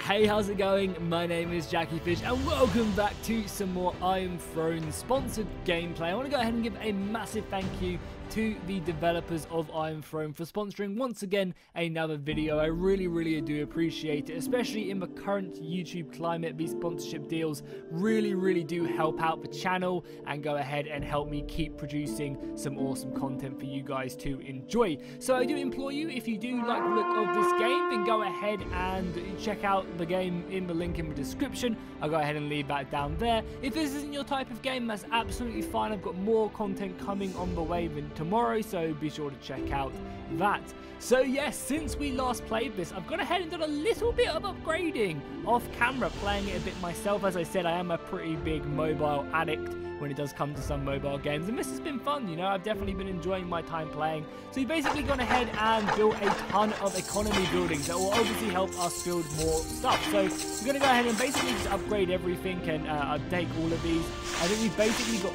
Hey, how's it going? My name is JackieFishhh and welcome back to some more Iron Throne sponsored gameplay. I want to go ahead and give a massive thank you to the developers of Iron Throne for sponsoring once again another video. I really do appreciate it, especially in the current YouTube climate. These sponsorship deals really do help out the channel and go ahead and help me keep producing some awesome content for you guys to enjoy. So I do implore you, if you do like the look of this game, then go ahead and check out the game in the link in the description. I'll go ahead and leave that down there. If this isn't your type of game, that's absolutely fine. I've got more content coming on the way than tomorrow, so be sure to check out that. So yes, since we last played this, I've gone ahead and done a little bit of upgrading off camera, playing it a bit myself. As I said, I am a pretty big mobile addict when it does come to some mobile games, and this has been fun. You know, I've definitely been enjoying my time playing. So we've basically gone ahead and built a ton of economy buildings that will obviously help us build more stuff. So we're going to go ahead and basically just upgrade everything and take all of these. I think we've basically got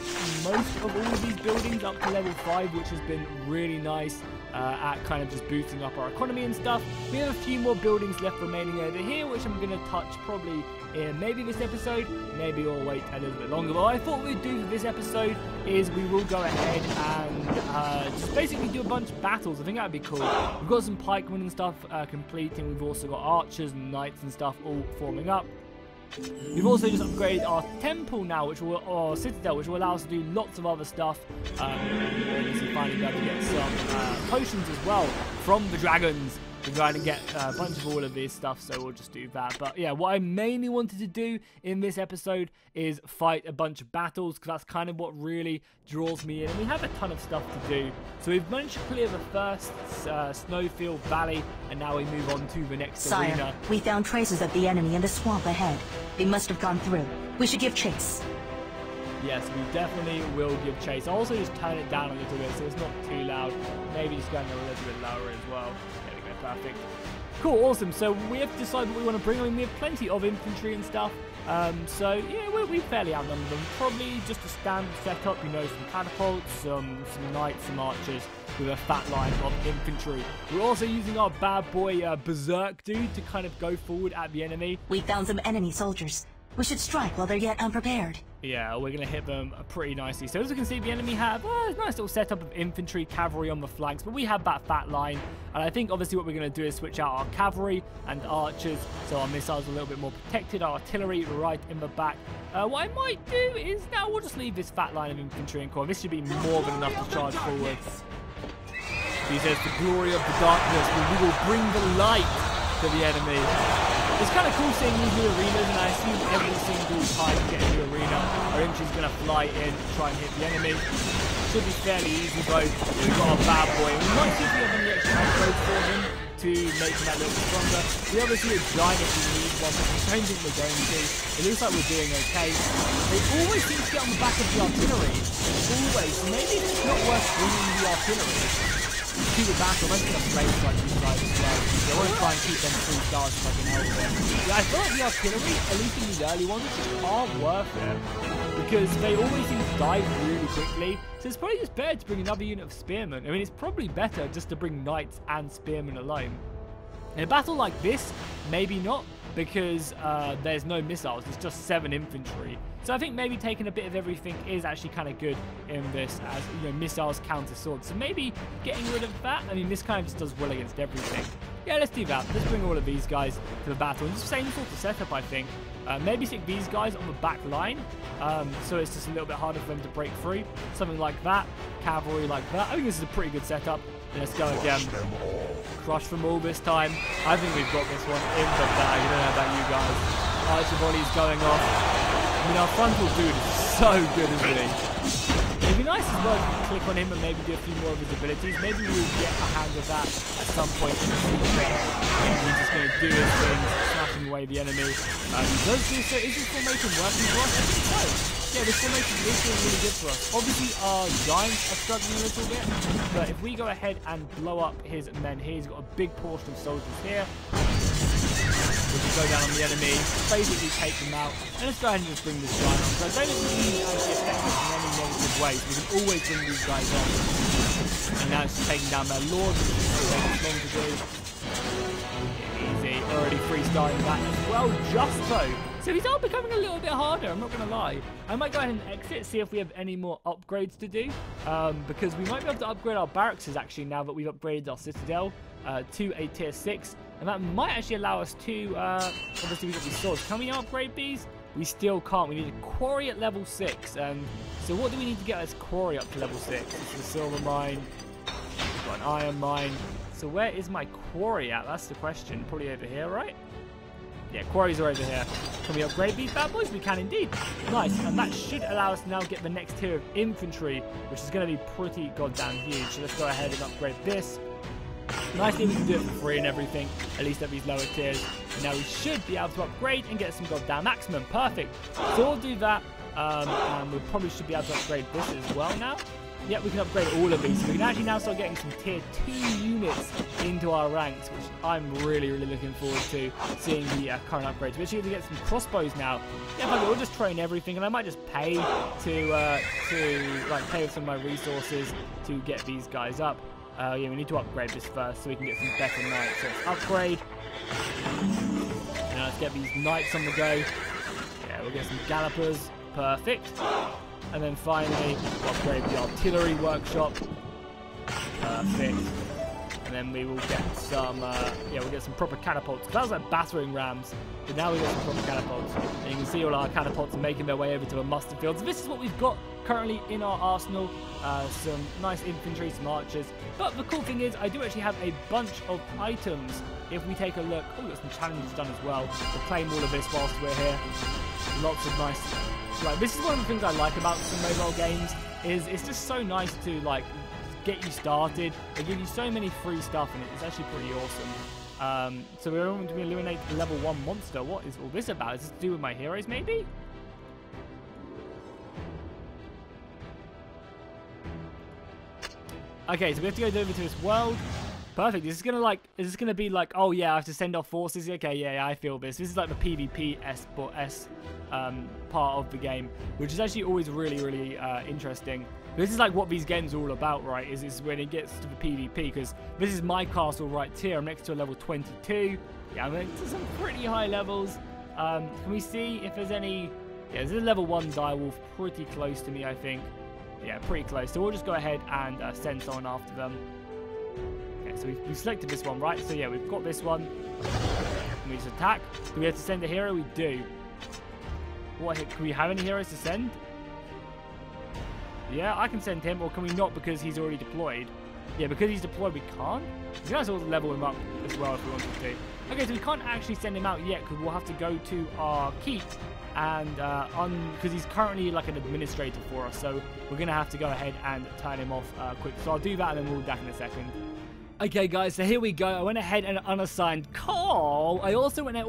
most of all of these buildings up to level 5, which has been really nice at kind of just boosting up our economy and stuff. We have a few more buildings left remaining over here, which I'm going to touch probably in maybe this episode, maybe we'll wait a little bit longer. But what I thought we'd do for this episode is we will go ahead and just basically do a bunch of battles. I think that'd be cool. We've got some pikemen and stuff completing. We've also got archers and knights and stuff all forming up. We've also just upgraded our temple now, or citadel, which will allow us to do lots of other stuff. Obviously finally be able to get some potions as well from the dragons. We're trying to get a bunch of all of this stuff, so we'll just do that. But yeah, what I mainly wanted to do in this episode is fight a bunch of battles, because that's kind of what really draws me in. And we have a ton of stuff to do. So we've managed to clear the first snowfield valley, and now we move on to the next arena. We found traces of the enemy in the swamp ahead. They must have gone through. We should give chase. Yes, we definitely will give chase. I'll also just turn it down a little bit so it's not too loud. Maybe just going a little bit lower as well. There we go, perfect. Cool, awesome. So we have to decide what we want to bring. I mean, we have plenty of infantry and stuff. So yeah, we're fairly outnumbered them. Probably just a standard setup, you know, some catapults, some knights, some archers with a fat line of infantry. We're also using our bad boy Berserk dude to kind of go forward at the enemy. We found some enemy soldiers. We should strike while they're yet unprepared. Yeah, we're going to hit them pretty nicely. So as you can see, the enemy have a nice little setup of infantry, cavalry on the flanks, but we have that fat line. And I think obviously what we're going to do is switch out our cavalry and archers, so our missiles are a little bit more protected, our artillery right in the back. What I might do is now we'll just leave this fat line of infantry and corps. This should be more than enough to charge forward. He says, the glory of the darkness, we will bring the light to the enemy. It's kind of cool seeing these new arenas, and I assume every single time we get a new arena, our infantry's going to fly in and try and hit the enemy. Should be fairly easy though. We've got a bad boy, and we might see if we have any extra upgrades for him to make him that little bit stronger. We obviously a giant if we need one, but I don't think we're going to. It looks like we're doing okay. They always seem to get on the back of the artillery. Always. So maybe it's not worth bringing the artillery to the battle. I'm just going to flame like these guys as well. I want to try and keep them 3 stars if I can help them. Yeah, I feel like the artillery, at least in these early ones, aren't worth it, because they always seem to die really quickly. So it's probably just better to bring another unit of spearmen. I mean, it's probably better just to bring knights and spearmen alone. In a battle like this, maybe not, because there's no missiles. It's just 7 infantry. So I think maybe taking a bit of everything is actually kind of good in this, as you know, missiles counter swords. So maybe getting rid of that. I mean, this kind of just does well against everything. Yeah, let's do that. Let's bring all of these guys to the battle. It's the same sort of setup, I think. Maybe stick these guys on the back line, so it's just a little bit harder for them to break free. Something like that. Cavalry like that. I think this is a pretty good setup. Let's go again. Crush them all this time. I think we've got this one in the bag. I don't know about you guys. Archer volley's going off. I mean, our frontal dude is so good, isn't he? It'd be nice as well to click on him and maybe do a few more of his abilities. Maybe we'll get a hand of that at some point in the future. He's just going to do his thing, smashing away the enemy. He does do so. Is this formation working for us? I think so. Yeah, this formation is doing really good for us. Obviously, our giants are struggling a little bit, but if we go ahead and blow up his men here, he's got a big portion of soldiers here. We can go down on the enemy, basically take them out, and let's go ahead and just bring this guy on. So I don't think we need to actually affect this in any negative way, so we can always bring these guys on. And now it's taking down their lords, which is long to do. Easy. already freestyling that as well, just so. So these are becoming a little bit harder, I'm not going to lie. I might go ahead and exit, see if we have any more upgrades to do. Because we might be able to upgrade our barracks actually now that we've upgraded our citadel to a tier 6. And that might actually allow us to, obviously we've got these swords. Can we upgrade these? We still can't. We need a quarry at level 6. So what do we need to get this quarry up to level 6? This is a silver mine. We've got an iron mine. So where is my quarry at? That's the question. Probably over here, right? Yeah, quarries are over here. Can we upgrade these bad boys? We can indeed. Nice. And that should allow us to now get the next tier of infantry, which is going to be pretty goddamn huge. So let's go ahead and upgrade this. Nicely, we can do it for free and everything, at least at these lower tiers. And now we should be able to upgrade and get some goddamn maximum. Perfect. So we'll do that. And we probably should be able to upgrade this as well now. Yeah, we can upgrade all of these. So we can actually now start getting some tier 2 units into our ranks, which I'm really, really looking forward to seeing the current upgrades. We're actually going to get some crossbows now. Yeah, but we'll just train everything, and I might just pay to pay with some of my resources to get these guys up. Yeah, we need to upgrade this first so we can get some better knights. So let's upgrade. Now let's get these knights on the go. Yeah, we'll get some gallopers. Perfect. And then finally, we'll upgrade the artillery workshop. Perfect. And then we will get some, we'll get some proper catapults. That was like battering rams, but now we get some proper catapults. And you can see all our catapults are making their way over to the mustard fields. This is what we've got currently in our arsenal. Some nice infantry, some archers. But the cool thing is, I do actually have a bunch of items. If we take a look, oh, we've got some challenges done as well. We'll claim all of this whilst we're here. Lots of nice. Like, this is one of the things I like about some mobile games, is it's just so nice to like get you started. They give you so many free stuff, and it's actually pretty awesome. So we're going to eliminate the level 1 monster. What is all this about? Is this to do with my heroes, maybe? Okay, so we have to go over to this world. Perfect. Is this gonna be like, oh yeah, I have to send off forces? Okay, yeah, I feel this. This is like the PvP part of the game, which is actually always really, really interesting. This is like what these games are all about, right? Is when it gets to the PvP, because this is my castle right here. I'm next to a level 22. Yeah, I'm next to some pretty high levels. Can we see if there's any? Yeah, there's a level 1 direwolf pretty close to me, I think. Yeah, pretty close. So we'll just go ahead and send someone after them. So we've selected this one, right? So yeah, we've got this one. Can we just attack? Do we have to send a hero? We do. What? Can we have any heroes to send? Yeah, I can send him, or can we not because he's already deployed? Yeah, because he's deployed, we can't. We can also level him up as well if we wanted to. Okay, so we can't actually send him out yet because we'll have to go to our keep and because he's currently like an administrator for us, so we're gonna have to go ahead and turn him off quick. So I'll do that and then we'll be back in a second. Okay guys, so here we go. I went ahead and unassigned Carl. I also went and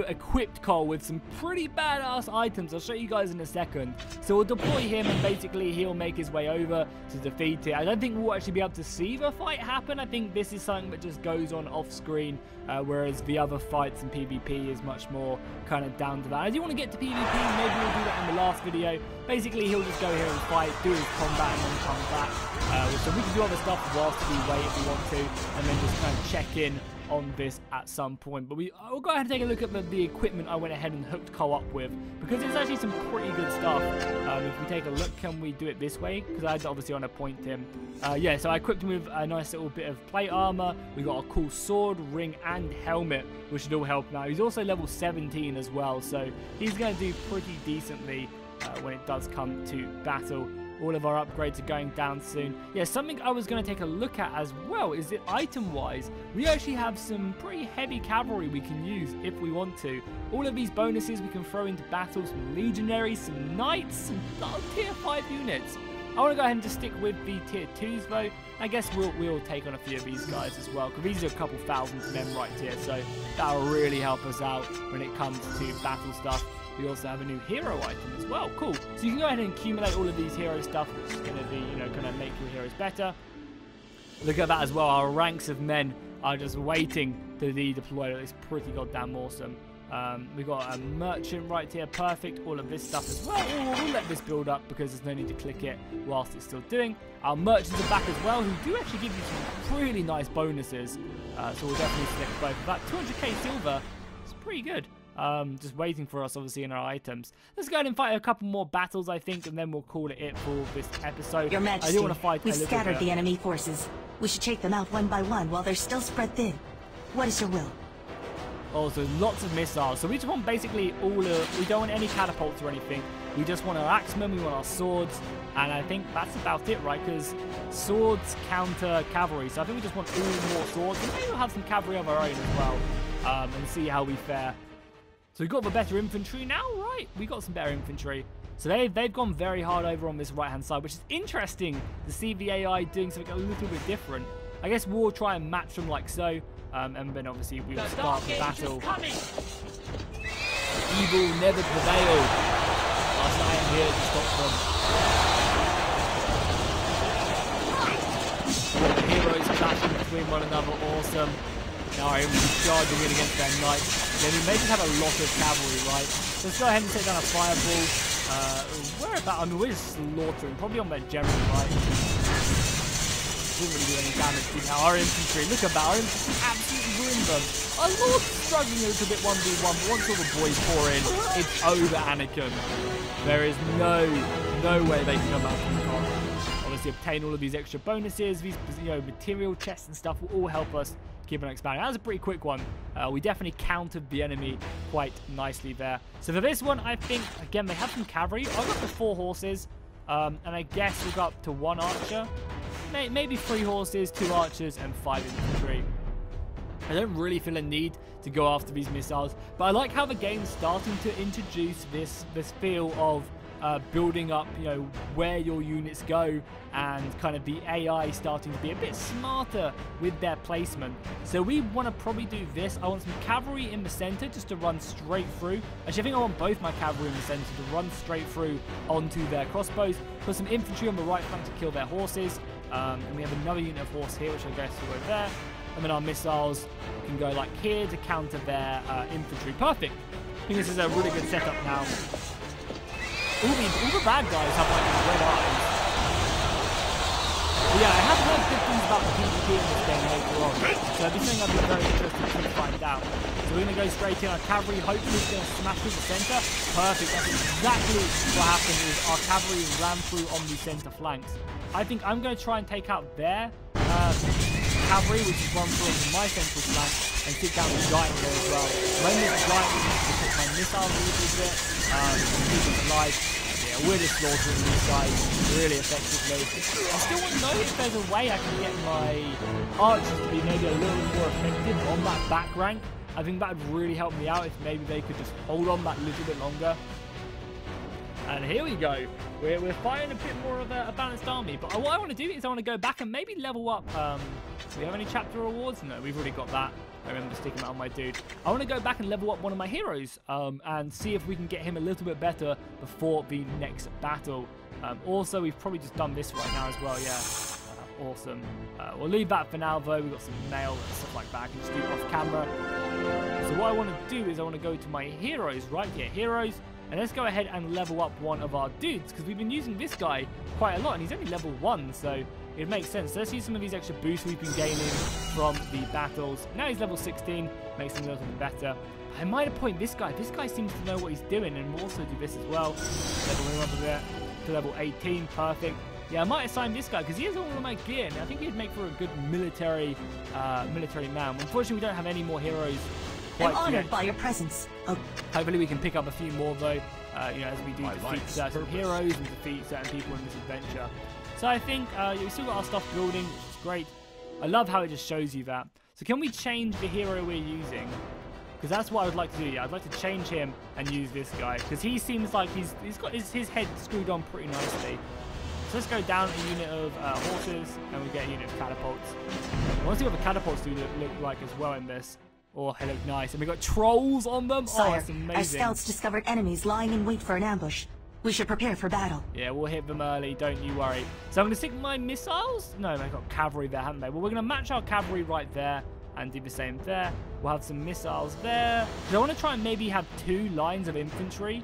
equipped Carl with some pretty badass items. I'll show you guys in a second. So we'll deploy him and basically he'll make his way over to defeat it. I don't think we'll actually be able to see the fight happen. I think this is something that just goes on off screen, whereas the other fights in PvP is much more kind of down to that. If you want to get to PvP, maybe we'll do that in the last video. Basically, he'll just go here and fight, do his combat, and then come back. So we can do other stuff whilst we wait if we want to, and then just kind of check in on this at some point. But we'll go ahead and take a look at the equipment I went ahead and hooked Cole up with, because it's actually some pretty good stuff. If we take a look, can we do it this way? Because I obviously want to point him. Yeah, so I equipped him with a nice little bit of plate armor. We got a cool sword, ring, and helmet, which should all help now. He's also level 17 as well, so he's going to do pretty decently when it does come to battle. All of our upgrades are going down soon. Yeah, something I was going to take a look at as well is that item-wise, we actually have some pretty heavy cavalry we can use if we want to. All of these bonuses we can throw into battle, some legionaries, some knights, some tier 5 units. I want to go ahead and just stick with the tier 2s though. I guess we'll take on a few of these guys as well, because these are a couple thousand men right here, so that'll really help us out when it comes to battle stuff. We also have a new hero item as well. Cool. So you can go ahead and accumulate all of these hero stuff, which is going to be, going to make your heroes better. Look at that as well. Our ranks of men are just waiting to be deployed. It's pretty goddamn awesome. We've got a merchant right here. Perfect. All of this stuff as well. We'll let this build up because there's no need to click it whilst it's still doing. Our merchants are back as well, who do actually give you some really nice bonuses. So we'll definitely select both. About 200k silver. pretty good. Just waiting for us, obviously, in our items. Let's go ahead and fight a couple more battles, I think, and then we'll call it for this episode. Your Majesty, I do want to fight we've scattered the enemy forces. We should take them out one by one while they're still spread thin. What is your will? Oh, so lots of missiles. So we just want basically we don't want any catapults or anything. We just want our axemen, we want our swords, and I think that's about it, right? Because swords counter cavalry, so I think we just want all more swords, and maybe we'll have some cavalry of our own as well, and see how we fare. So we've got the better infantry now, right? We got some better infantry. So they've gone very hard over on this right-hand side, which is interesting to see the AI doing something a little bit different. I guess we'll try and match them like so, and then obviously we will start the battle. Evil never prevailed. I am here to stop them. The heroes clashing between one another, awesome. Now I'm charging in against their knights. Then we may just have a lot of cavalry, right? So let's go ahead and take down a fireball. Where about? I mean, we're just slaughtering, probably on their general, right? Didn't really do any damage to now. Our infantry, look at that, our infantry absolutely ruined them. Our lord's struggling a little bit 1v1, but once all the boys pour in, it's over, Anakin. There is no way they can come back from the top. Obviously, obtain all of these extra bonuses, these material chests and stuff will all help us keep on expanding. That was a pretty quick one. We definitely countered the enemy quite nicely there. So for this one, I think, again, they have some cavalry. I'll go up to 4 horses, and I guess we'll go up to 1 archer. Maybe 3 horses, 2 archers, and 5 infantry. I don't really feel a need to go after these missiles, but I like how the game's starting to introduce this feel of building up, where your units go, and kind of the AI starting to be a bit smarter with their placement. So we want to probably do this. I want some cavalry in the center just to run straight through. Actually, I think I want both my cavalry in the center to run straight through onto their crossbows. Put some infantry on the right flank to kill their horses. And we have another unit of horse here, which I guess will go there. And then our missiles can go like here to counter their infantry. Perfect. I think this is a really good setup now. All the bad guys have like red eyes. But yeah, I have heard good things about the PvP in this game later on. So it'd be something I'd be very interested to find out. So we're going to go straight in. Our cavalry hopefully is going to smash through the centre. Perfect. That's exactly what happened is our cavalry ran through on the centre flanks. I think I'm going to try and take out their cavalry, which is run through onto my central flank, and sit down the giant there as well. When this giant is to put my missiles a little bit, keep them alive. Yeah, we're just slaughtering these guys really effectively. I still want to know if there's a way I can get my archers to be maybe a little more effective on that back rank. I think that would really help me out if maybe they could just hold on that little bit longer. And here we go. We're fighting a bit more of a balanced army. But what I want to do is I want to go back and maybe level up. Do we have any chapter rewards? No, we've already got that. I remember sticking that on my dude. I want to go back and level up one of my heroes and see if we can get him a little bit better before the next battle. Also, we've probably just done this right now as well, yeah. Awesome. We'll leave that for now, though. We've got some mail and stuff like that. I can just do it off camera. So what I want to do is I want to go to my heroes, right here, heroes. And let's go ahead and level up one of our dudes, because we've been using this guy quite a lot, and he's only level 1, so it makes sense. So let's use some of these extra boosts we've been gaining from the battles. Now he's level 16, makes him a little bit better. I might appoint this guy seems to know what he's doing, and we'll also do this as well. Level him up a bit to level 18, perfect. Yeah, I might assign this guy, because he has all of my gear, and I think he'd make for a good military man. Unfortunately, we don't have any more heroes. I'm honored by your presence. Oh. Hopefully we can pick up a few more though, as we do defeat certain heroes and defeat certain people in this adventure. So I think we still got our stuff building, which is great. I love how it just shows you that. So can we change the hero we're using? Because that's what I would like to do. Yeah, I'd like to change him and use this guy, because he seems like he's got his head screwed on pretty nicely. So let's go down a unit of horses, and we get a unit of catapults. I want to see what the catapults do look like as well in this. Oh, they look nice. And we got trolls on them. Sire, oh, that's amazing. Our scouts discovered enemies lying in wait for an ambush. We should prepare for battle. Yeah, we'll hit them early. Don't you worry. So I'm going to stick my missiles. No, they've got cavalry there, haven't they? Well, we're going to match our cavalry right there and do the same there. We'll have some missiles there. So I want to try and maybe have 2 lines of infantry,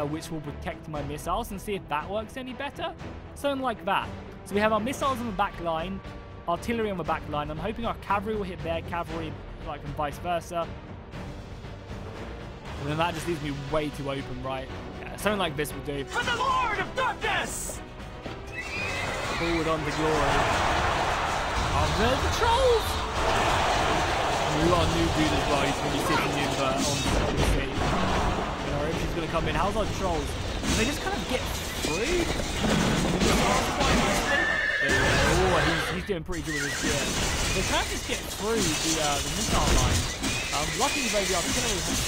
which will protect my missiles, and see if that works any better. Something like that. So we have our missiles on the back line, artillery on the back line. I'm hoping our cavalry will hit their cavalry, like, and vice versa. And then that just leaves me way too open, right? Yeah, something like this will do. For the Lord of Darkness! Forward on to glory. Oh, there's the trolls! We got a new dude as well. He's going to be sitting in on the seat. Our infantry's going to come in. How's our trolls? Do they just kind of get through? Oh, he's doing pretty good with his gear. They can't just get through the missile line. Luckily, though, the artillery has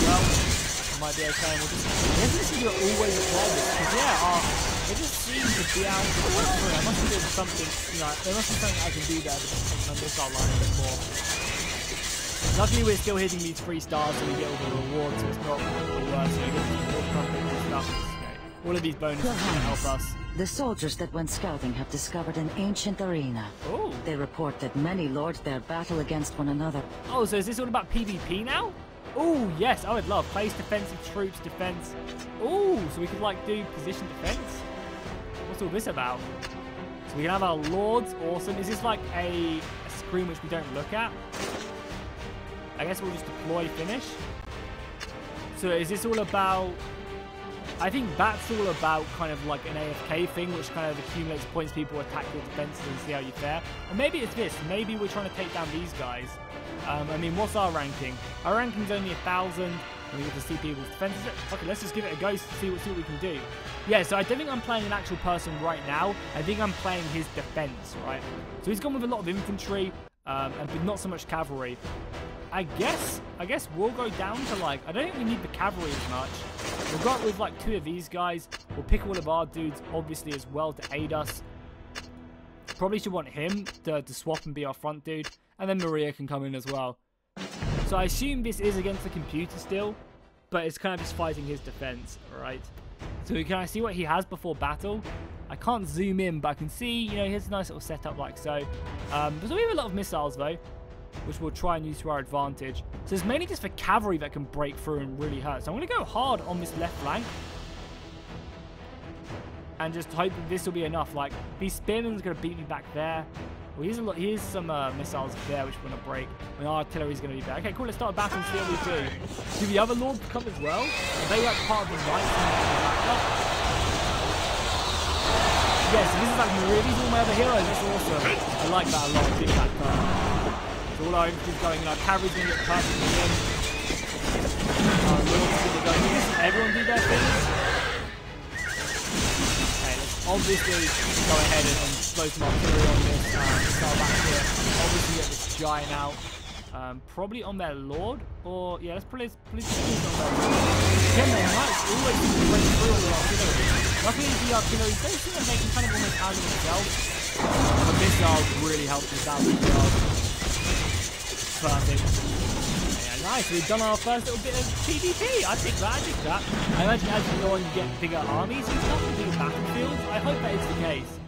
well. It might be okay. We'll just, this is always a problem. Because, yeah, it just seems to be able to go through. I must be doing something, you know, there must be something I can do there to take my missile line a bit more. Luckily, we're still hitting these 3 stars, so we get all the rewards, so it's not the worst. So we get the trumpets and stuff. Okay. All of these bonuses are going to help us. The soldiers that went scouting have discovered an ancient arena. Oh. They report that many lords there battle against one another. Oh, so is this all about PvP now? Oh, yes, I would love. Place defensive troops, defense. Oh, so we could, like, do position defense? What's all this about? So we can have our lords. Awesome. Is this, like, a screen which we don't look at? I guess we'll just deploy, finish. So is this all about... I think that's all about kind of like an AFK thing, which kind of accumulates points, people attack your defenses and see how you fare. Or maybe it's this. Maybe we're trying to take down these guys. I mean, what's our ranking? Our ranking's only 1,000, and we get to see people's defenses. Okay, let's just give it a go to see what we can do. Yeah, so I don't think I'm playing an actual person right now. I think I'm playing his defense, right? So he's gone with a lot of infantry, but not so much cavalry. I guess we'll go down to, like, I don't think we need the cavalry as much. We'll go with like 2 of these guys. We'll pick all of our dudes, obviously, as well to aid us. Probably should want him to swap and be our front dude. And then Maria can come in as well. So I assume this is against the computer still. But it's kind of just fighting his defense, alright? So can I see what he has before battle? I can't zoom in, but I can see, you know, he has a nice little setup like so. So we have a lot of missiles, though, which we'll try and use to our advantage. So it's mainly just for cavalry that can break through and really hurt. So I'm going to go hard on this left flank. And just hope that this will be enough. Like, these spearmen's going to beat me back there. Well, here's some missiles there, which we're going to break. And our artillery's going to be there. Okay, cool. Let's start a battle and see what we do. Do the other lords come as well? Are they like part of the knights? Yes, this is like Maria. These are all my other heroes. That's awesome. I like that a lot. Big that so all our infantry's going in. Our cavalry's going to get perfectly in. Our lords are going to go in. Everyone do their things. Okay, let's obviously go ahead and slow some artillery on this. Start back here. Obviously get this giant out. Probably on their lord, or yeah, let's probably on their lord. Again, their knights always break through all the artillery. Luckily, the artillery don't seem like they can kind of almost handle themselves. The missiles really helped us out as well. Perfect. Yeah, nice. We've done our first little bit of PvP. I think that. I imagine as you go on, you get bigger armies and stuff, and bigger battlefields. I hope that is the case.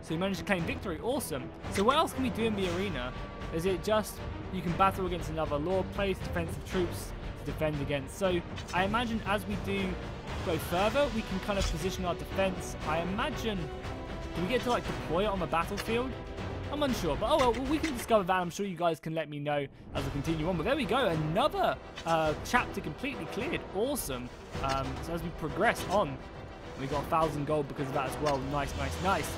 So we managed to claim victory. Awesome. So what else can we do in the arena? Is it just you can battle against another lord, place defensive troops to defend against? So I imagine as we do go further, we can kind of position our defense. I imagine, do we get to like deploy it on the battlefield? I'm unsure, but oh well, we can discover that. I'm sure you guys can let me know as we continue on. But there we go, another chapter completely cleared. Awesome. So as we progress on, we got 1,000 gold because of that as well. Nice, nice, nice.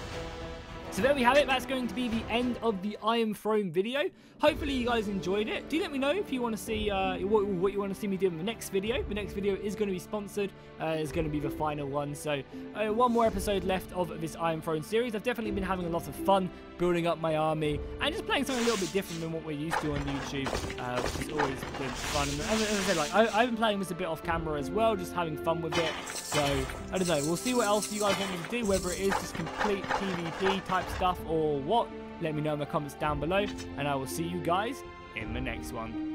So there we have it. That's going to be the end of the Iron Throne video. Hopefully you guys enjoyed it. Do let me know if you want to see what you want to see me do in the next video. The next video is going to be sponsored. It's going to be the final one. So one more episode left of this Iron Throne series. I've definitely been having a lot of fun building up my army and just playing something a little bit different than what we're used to on YouTube, which is always good fun. And as I said, like I've been playing this a bit off camera as well, just having fun with it. So I don't know. We'll see what else you guys want me to do, whether it is just complete PvP type stuff or what. Let me know in the comments down below, and I will see you guys in the next one.